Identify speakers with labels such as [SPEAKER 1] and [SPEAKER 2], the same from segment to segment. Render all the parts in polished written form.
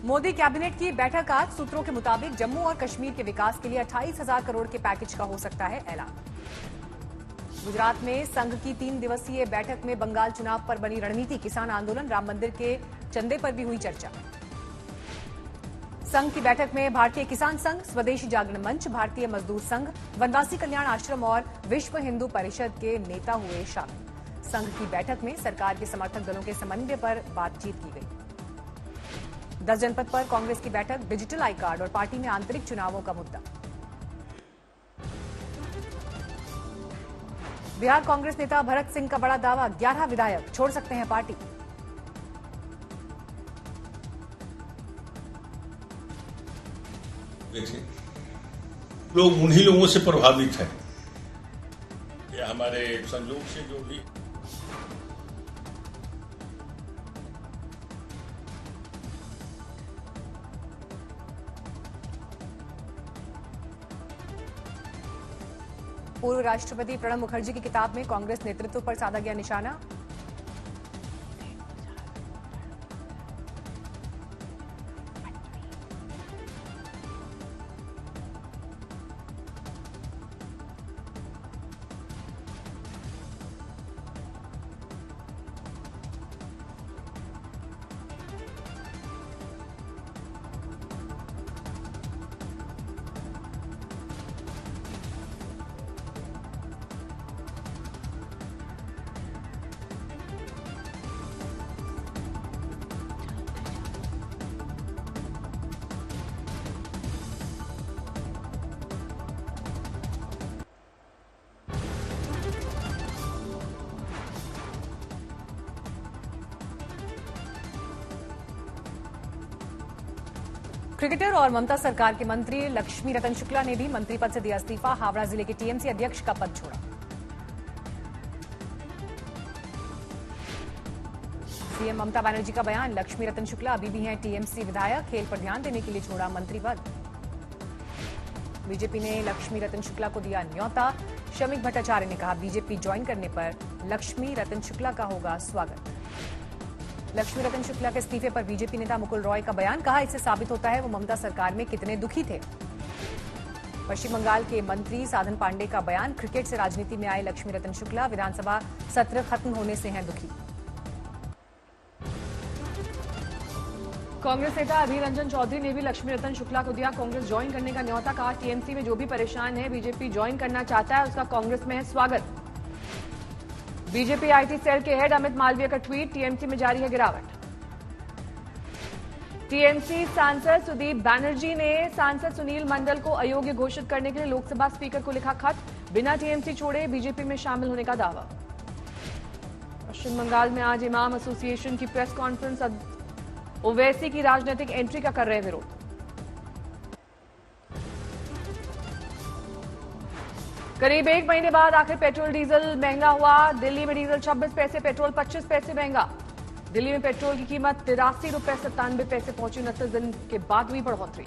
[SPEAKER 1] Modi cabinet की बैठक आज। सूत्रों के मुताबिक जम्मू और कश्मीर के विकास के लिए 28,000 करोड़ के पैकेज का हो सकता है ऐलान। गुजरात में संघ की 3 दिवसीय बैठक में बंगाल चुनाव पर बनी रणनीति, किसान आंदोलन, राम मंदिर के चंदे पर भी हुई चर्चा। संघ की बैठक में भारतीय किसान संघ, स्वदेशी जागरण मंच, भारतीय मजदूर संघ, वनवासी कल्याण आश्रम और विश्व हिंदू परिषद के नेता हुए शामिल। संघ की बैठक में सरकार के समर्थक दलों के समन्वय पर बातचीत की गई। 10 जनपद पर कांग्रेस की बैठक, डिजिटल आई कार्ड और पार्टी में आंतरिक चुनावों का मुद्दा। बिहार कांग्रेस नेता भरत सिंह का बड़ा दावा, 11 विधायक छोड़ सकते हैं पार्टी।
[SPEAKER 2] देखिए, लोग उन्हीं लोगों से प्रभावित हैं। ये हमारे संयोग से जो भी
[SPEAKER 1] पूर्व राष्ट्रपति प्रणब मुखर्जी की किताब में कांग्रेस नेतृत्व पर साधा गया निशाना। क्रिकेटर और ममता सरकार के मंत्री लक्ष्मी रतन शुक्ला ने भी मंत्री पद से दिया इस्तीफा। हावड़ा जिले के टीएमसी अध्यक्ष का पद छोड़ा। सीएम ममता बनर्जी का बयान, लक्ष्मी रतन शुक्ला अभी भी हैं टीएमसी विधायक, खेल पर ध्यान देने के लिए छोड़ा मंत्री पद। बीजेपी ने लक्ष्मी रतन शुक्ला को दिया न्योता। शमिक भट्टाचार्य ने कहा, बीजेपी ज्वाइन करने पर लक्ष्मी रतन शुक्ला का होगा स्वागत। लक्ष्मी रतन शुक्ला के इस्तीफे पर बीजेपी नेता मुकुल रॉय का बयान, कहा इससे साबित होता है वो ममता सरकार में कितने दुखी थे। पश्चिम बंगाल के मंत्री साधन पांडे का बयान, क्रिकेट से राजनीति में आए लक्ष्मी रतन शुक्ला विधानसभा सत्र खत्म होने से हैं दुखी।
[SPEAKER 3] कांग्रेस नेता अधीर रंजन चौधरी ने भी लक्ष्मी रतन शुक्ला को दिया कांग्रेस ज्वाइन करने का न्योता। कहा, टीएमसी में जो भी परेशान है, बीजेपी ज्वाइन करना चाहता है, उसका कांग्रेस में है स्वागत। बीजेपी आईटी सेल के हेड अमित मालवीय का ट्वीट, टीएमसी में जारी है गिरावट। टीएमसी सांसद सुदीप बैनर्जी ने सांसद सुनील मंडल को अयोग्य घोषित करने के लिए लोकसभा स्पीकर को लिखा खत, बिना टीएमसी छोड़े बीजेपी में शामिल होने का दावा। पश्चिम बंगाल में आज इमाम एसोसिएशन की प्रेस कॉन्फ्रेंस, ओवैसी की राजनीतिक एंट्री का कर रहे विरोध। करीब 1 महीने बाद आखिर पेट्रोल डीजल महंगा हुआ। दिल्ली में डीजल 26 पैसे, पेट्रोल 25 पैसे महंगा। दिल्ली में पेट्रोल की कीमत 83 रुपए 97 पैसे पहुंची। 29 दिन के बाद हुई बढ़ोतरी।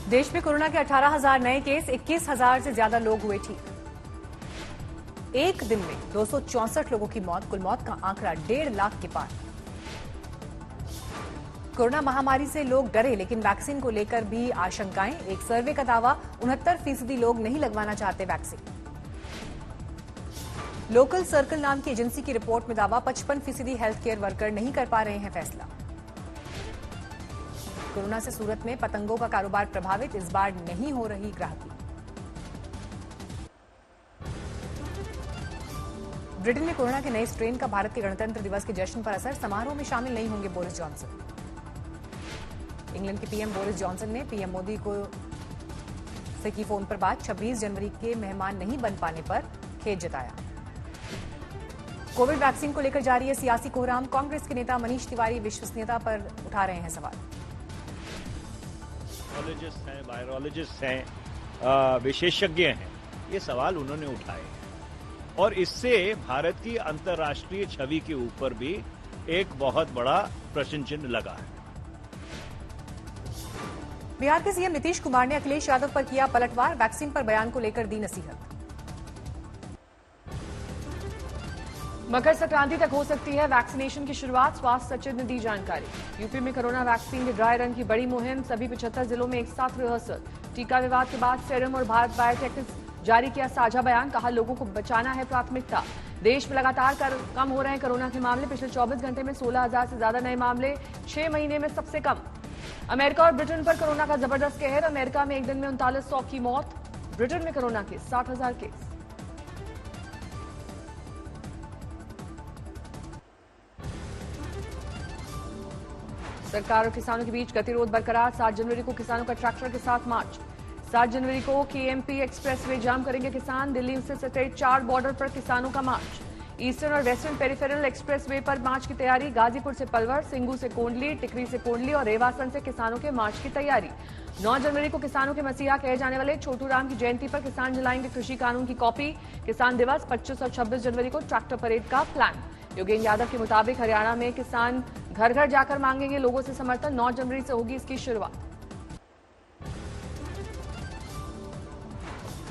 [SPEAKER 1] देश में कोरोना के 18,000 नए केस, 21,000 से ज्यादा लोग हुए ठीक। एक दिन में 264 लोगों की मौत, कुल मौत का आंकड़ा 1.5 लाख के पार। कोरोना महामारी से लोग डरे, लेकिन वैक्सीन को लेकर भी आशंकाएं। एक सर्वे का दावा, 69% लोग नहीं लगवाना चाहते वैक्सीन। लोकल सर्कल नाम की एजेंसी की रिपोर्ट में दावा, 55% हेल्थ केयर वर्कर नहीं कर पा रहे हैं फैसला। कोरोना से सूरत में पतंगों का कारोबार प्रभावित, इस बार नहीं हो रही ग्राहकी। ब्रिटेन में कोरोना के नए स्ट्रेन का भारत के गणतंत्र दिवस के जश्न पर असर, समारोह में शामिल नहीं होंगे बोरिस जॉनसन। इंग्लैंड के पीएम बोरिस जॉनसन ने पीएम मोदी को से की फोन पर बात, 26 जनवरी के मेहमान नहीं बन पाने पर खेद जताया। कोविड वैक्सीन को लेकर जारी है सियासी कोहराम, कांग्रेस के नेता मनीष तिवारी विश्वसनीयता पर उठा रहे हैं सवाल।
[SPEAKER 4] वायरोलॉजिस्ट हैं, विशेषज्ञ हैं, ये सवाल उन्होंने उठाए और इससे भारत की अंतर्राष्ट्रीय छवि के ऊपर भी एक बहुत बड़ा प्रश्न चिन्ह लगा है।
[SPEAKER 1] बिहार के सीएम नीतीश कुमार ने अखिलेश यादव पर किया पलटवार, वैक्सीन पर बयान को लेकर दी नसीहत।
[SPEAKER 3] मकर संक्रांति तक हो सकती है वैक्सीनेशन की शुरुआत, स्वास्थ्य सचिव ने दी जानकारी। यूपी में कोरोना वैक्सीन के ड्राई रन की बड़ी मुहिम, सभी 75 जिलों में एक साथ रिहर्सल। टीका विवाद के बाद सीरम और भारत बायोटेक ने जारी किया साझा बयान, कहा लोगों को बचाना है प्राथमिकता। देश में लगातार कम हो रहे हैं कोरोना के मामले, पिछले 24 घंटे में 16,000 से ज्यादा नए मामले, 6 महीने में सबसे कम। अमेरिका और ब्रिटेन पर कोरोना का जबरदस्त कहर, अमेरिका में एक दिन में 3900 की मौत, ब्रिटेन में कोरोना के 60,000 केस। सरकार और किसानों के बीच गतिरोध बरकरार, 7 जनवरी को किसानों का ट्रैक्टर के साथ मार्च। 7 जनवरी को केएमपी एक्सप्रेसवे जाम करेंगे किसान, दिल्ली से सटे 4 बॉर्डर पर किसानों का मार्च। ईस्टर्न और वेस्टर्न पेरिफेरल एक्सप्रेसवे पर मार्च की तैयारी, गाजीपुर से पलवल, सिंगू से कोंडली, टिकरी से कोंडली और रेवासन से किसानों के मार्च की तैयारी। 9 जनवरी को किसानों के मसीहा कहे जाने वाले छोटू राम की जयंती पर किसान जलाएंगे कृषि कानून की कॉपी। किसान दिवस 25 और 26 जनवरी को ट्रैक्टर परेड का प्लान। योगेंद्र यादव के मुताबिक हरियाणा में किसान घर घर जाकर मांगेंगे लोगों से समर्थन, 9 जनवरी से होगी इसकी शुरुआत।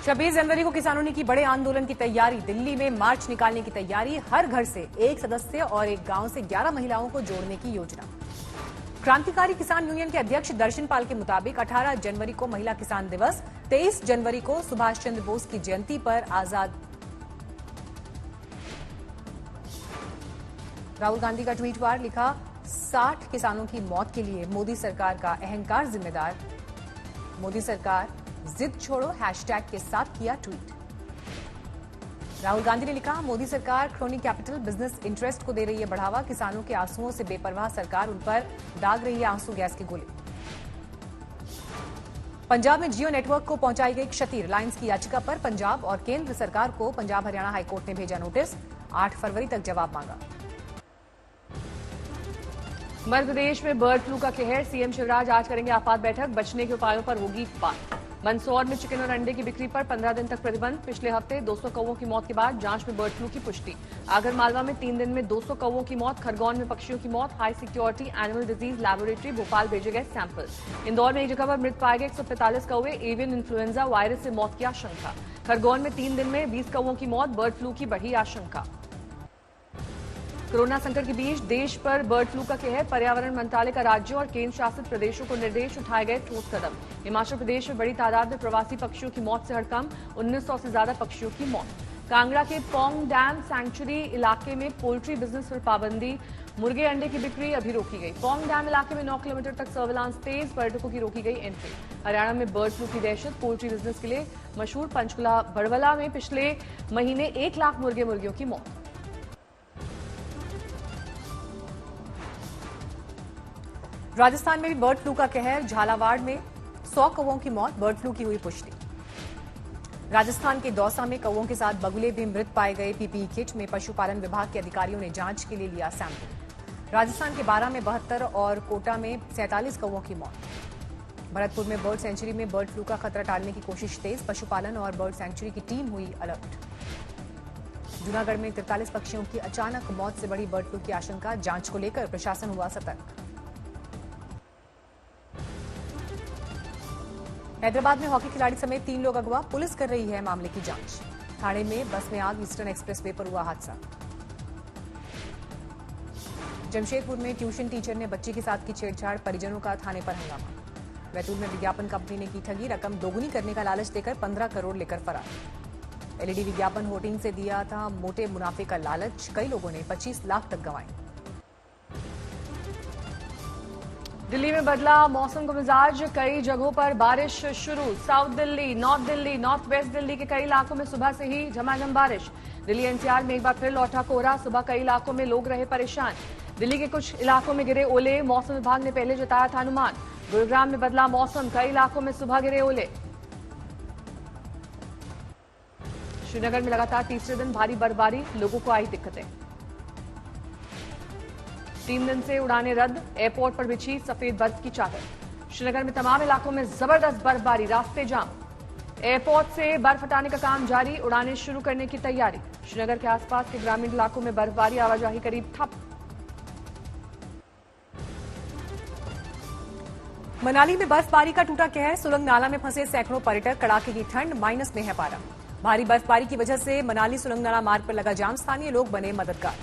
[SPEAKER 1] 26 जनवरी को किसानों ने की बड़े आंदोलन की तैयारी, दिल्ली में मार्च निकालने की तैयारी, हर घर से एक सदस्य और एक गांव से 11 महिलाओं को जोड़ने की योजना। क्रांतिकारी किसान यूनियन के अध्यक्ष दर्शन पाल के मुताबिक 18 जनवरी को महिला किसान दिवस, 23 जनवरी को सुभाष चंद्र बोस की जयंती पर आजाद। राहुल गांधी का ट्वीट वार, लिखा 60 किसानों की मौत के लिए मोदी सरकार का अहंकार जिम्मेदार, मोदी सरकार जिद छोड़ो हैशटैग के साथ किया ट्वीट। राहुल गांधी ने लिखा मोदी सरकार क्रोनी कैपिटल बिजनेस इंटरेस्ट को दे रही है बढ़ावा, किसानों के आंसुओं से बेपरवाह सरकार उन पर दाग रही है आंसू गैस के गोले। पंजाब में जियो नेटवर्क को पहुंचाई गई क्षति, रिलायंस की याचिका पर पंजाब और केंद्र सरकार को पंजाब हरियाणा हाईकोर्ट ने भेजा नोटिस, 8 फरवरी तक जवाब मांगा।
[SPEAKER 3] मध्य प्रदेश में बर्ड फ्लू का कहर, सीएम शिवराज आज करेंगे आपात बैठक, बचने के उपायों पर होगी बात। मंदसौर में चिकन और अंडे की बिक्री पर 15 दिन तक प्रतिबंध, पिछले हफ्ते 200 कौवों की मौत के बाद जांच में बर्ड फ्लू की पुष्टि। आगर मालवा में 3 दिन में 200 कौवों की मौत, खरगोन में पक्षियों की मौत, high security animal disease laboratory Bhopal भेजे गए सैंपल। इंदौर में एक जगह पर मृत पाए गए 145 कौवे, एवियन इन्फ्लुएंजा वायरस से मौत की आशंका। खरगोन में 3 दिन में 20 कौवों की मौत, बर्ड फ्लू की बढ़ी आशंका। कोरोना संकट के बीच देश पर बर्ड फ्लू का कहर, पर्यावरण मंत्रालय का राज्यों और केंद्र शासित प्रदेशों को निर्देश, उठाए गए ठोस कदम। हिमाचल प्रदेश में बड़ी तादाद में प्रवासी पक्षियों की मौत से हड़कंप, 1900 से ज्यादा पक्षियों की मौत। कांगड़ा के पौंग डैम सैंक्चुरी इलाके में पोल्ट्री बिजनेस पर पाबंदी, मुर्गे अंडे की बिक्री अभी रोकी गई। पौंग डैम इलाके में 9 किलोमीटर तक सर्विलांस तेज, पर्यटकों की रोकी गई एंट्री। हरियाणा में बर्ड फ्लू की दहशत, पोल्ट्री बिजनेस के लिए मशहूर पंचकुला बड़वला में पिछले महीने 1 लाख मुर्गे मुर्गियों की मौत।
[SPEAKER 1] राजस्थान में भी बर्ड फ्लू का कहर, झालावाड़ में 100 कौवों की मौत, बर्ड फ्लू की हुई पुष्टि। राजस्थान के दौसा में कौवों के साथ बगुले भी मृत पाए गए, पीपीई किट में पशुपालन विभाग के अधिकारियों ने जांच के लिए लिया सैंपल। राजस्थान के 12 में 72 और कोटा में 47 कौवों की मौत। भरतपुर में बर्ड सेंचुरी में बर्ड फ्लू का खतरा टालने की कोशिश तेज, पशुपालन और बर्ड सेंचुरी की टीम हुई अलर्ट। जूनागढ़ में 43 पक्षियों की अचानक मौत से बढ़ी बर्ड फ्लू की आशंका, जांच को लेकर प्रशासन हुआ सतर्क। हैदराबाद में हॉकी खिलाड़ी समेत 3 लोग अगवा, पुलिस कर रही है मामले की जांच। ठाणे में बस में आग, ईस्टर्न एक्सप्रेसवे पर हुआ हादसा। जमशेदपुर में ट्यूशन टीचर ने बच्ची के साथ की छेड़छाड़, परिजनों का थाने पर हंगामा। बैतूल में विज्ञापन कंपनी ने की ठगी, रकम दोगुनी करने का लालच देकर 15 करोड़ लेकर फरार। एलईडी विज्ञापन होर्डिंग से दिया था मोटे मुनाफे का लालच, कई लोगों ने 25 लाख तक गंवाए।
[SPEAKER 3] दिल्ली में बदला मौसम का मिजाज, कई जगहों पर बारिश शुरू। South Delhi, north west Delhi के कई इलाकों में सुबह से ही झमाझम बारिश। दिल्ली एनसीआर में एक बार फिर लौटा कोहरा, सुबह कई इलाकों में लोग रहे परेशान। दिल्ली के कुछ इलाकों में गिरे ओले, मौसम विभाग ने पहले जताया था अनुमान। गुरुग्राम में बदला मौसम, कई इलाकों में सुबह गिरे ओले। श्रीनगर में लगातार तीसरे दिन भारी बर्फबारी, लोगों को आई दिक्कतें। 3 दिन से उड़ानें रद्द, एयरपोर्ट पर बिछी सफेद बर्फ की चादर। श्रीनगर में तमाम इलाकों में जबरदस्त बर्फबारी, रास्ते जाम। एयरपोर्ट से बर्फ हटाने का काम जारी, उड़ानें शुरू करने की तैयारी। श्रीनगर के आसपास के ग्रामीण इलाकों में बर्फबारी, आवाजाही करीब ठप।
[SPEAKER 1] मनाली में बर्फबारी का टूटा कहर, सुलंग नाला में फंसे सैकड़ों पर्यटक, कड़ाके की ठंड, माइनस में है पारा। भारी बर्फबारी की वजह से मनाली सुलंग नाला मार्ग पर लगा जाम, स्थानीय लोग बने मददगार।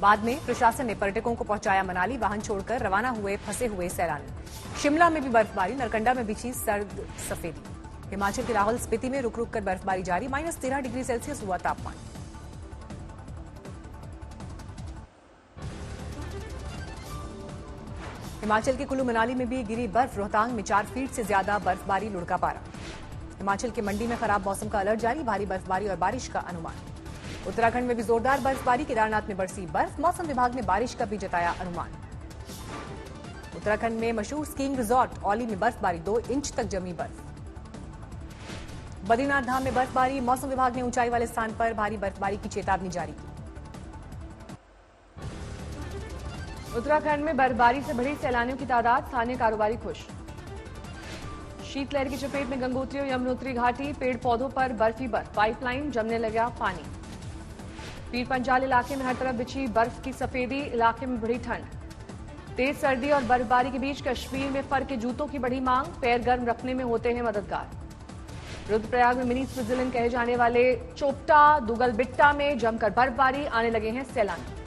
[SPEAKER 1] बाद में प्रशासन ने पर्यटकों को पहुंचाया मनाली, वाहन छोड़कर रवाना हुए फंसे हुए सैलानी। शिमला में भी बर्फबारी, नरकंडा में बिछी सर्द सफेदी। हिमाचल के लाहौल स्पीति में रुक रुक कर बर्फबारी जारी, -13 डिग्री सेल्सियस हुआ तापमान। हिमाचल के कुल्लू मनाली में भी गिरी बर्फ, रोहतांग में 4 फीट से ज्यादा बर्फबारी, लुढ़का पारा। हिमाचल के मंडी में खराब मौसम का अलर्ट जारी, भारी बर्फबारी और बारिश का अनुमान। उत्तराखंड में भी जोरदार बर्फबारी, केदारनाथ में बरसी बर्फ, मौसम विभाग ने बारिश का भी जताया अनुमान। उत्तराखंड में मशहूर स्कीइंग रिजॉर्ट औली में बर्फबारी, 2 इंच तक जमी बर्फ। बद्रीनाथ धाम में बर्फबारी, मौसम विभाग ने ऊंचाई वाले स्थान पर भारी बर्फबारी की चेतावनी जारी की।
[SPEAKER 3] उत्तराखंड में बर्फबारी से बढ़ी सैलानियों की तादाद, स्थानीय कारोबारी खुश। शीतलहर की चपेट में गंगोत्री और यमुनोत्री घाटी, पेड़ पौधों पर बर्फ ही बर्फ, पाइपलाइन जमने लगा पानी। पीर पंजाल इलाके में हर तरफ बिछी बर्फ की सफेदी, इलाके में बढ़ी ठंड। तेज सर्दी और बर्फबारी के बीच कश्मीर में फर के जूतों की बढ़ी मांग, पैर गर्म रखने में होते हैं मददगार। रुद्रप्रयाग में मिनी स्विट्जरलैंड कहे जाने वाले चोपटा दुगलबिट्टा में जमकर बर्फबारी, आने लगे हैं सैलानी।